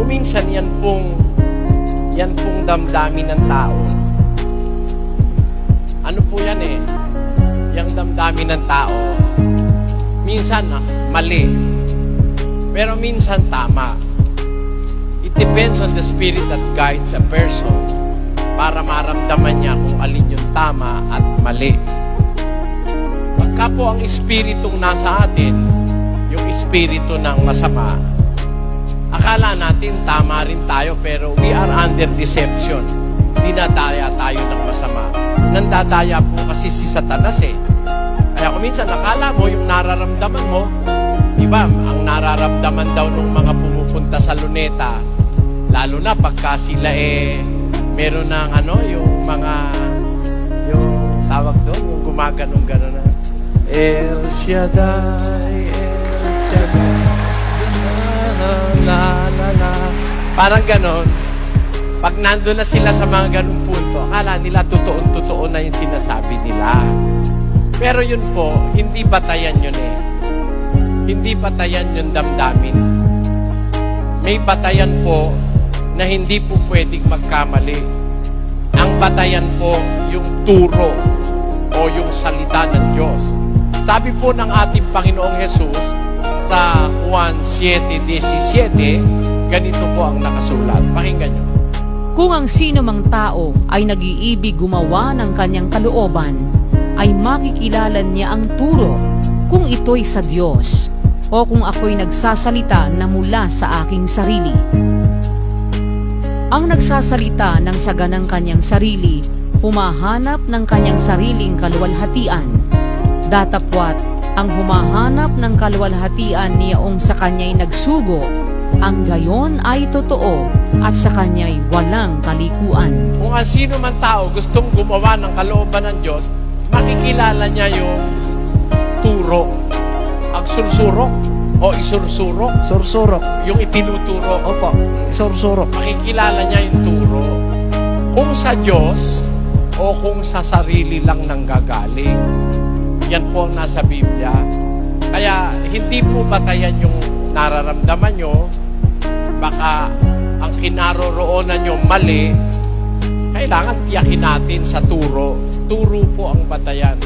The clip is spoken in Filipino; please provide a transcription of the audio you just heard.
Kuminsan yan pong damdamin ng tao. Ano po yan eh? Yung damdamin ng tao, minsan mali, pero minsan tama. It depends on the spirit that guides a person para maramdaman niya kung alin yung tama at mali. Pagka po ang espiritong nasa atin, yung espiritu ng masama, akala natin tama rin tayo, pero we are under deception. Dinadaya tayo ng masama. Nandadaya po kasi si Satanas eh. Kaya kung minsan akala mo yung nararamdaman mo, diba, ang nararamdaman daw ng mga pumupunta sa luneta, lalo na pagka sila meron ng yung tawag doon, yung gumaganong-ganon na El Shaddai, El Shaddai, la. Parang ganon. Pag nandun na sila sa mga ganung punto, akala nila totoo na yung sinasabi nila. Pero yun po, hindi batayan yun eh. Hindi batayan yung damdamin. May batayan po na hindi po pwedeng magkamali. Ang batayan po yung turo o yung salita ng Diyos. Sabi po ng ating Panginoong Jesus sa Juan 7:17, ganito po ang nakasulat. Pakinggan nyo. Kung ang sino mang tao ay nag-iibig gumawa ng kanyang kalooban, ay makikilala niya ang turo kung ito'y sa Diyos o kung ako'y nagsasalita na mula sa aking sarili. Ang nagsasalita ng saga ng kanyang sarili, humahanap ng kanyang sariling kaluwalhatian. Datapwat, ang humahanap ng kaluwalhatian niyaong sa kanya'y nagsugo, ang gayon ay totoo at sa kanya'y walang kalikuan. Kung ang sino man tao gustong gumawa ng kalooban ng Diyos, makikilala niya yung turo. Ang sursurok o isursurok. Sursurok. Yung itinuturo. Opo, sursurok. Makikilala niya yung turo. Kung sa Diyos o kung sa sarili lang nanggagaling. Yan po ang nasa Biblia. Kaya hindi po batayan yung nararamdaman nyo. Baka ang kinaroroonan nyo mali, kailangan tiyakin natin sa turo. Turo po ang batayan.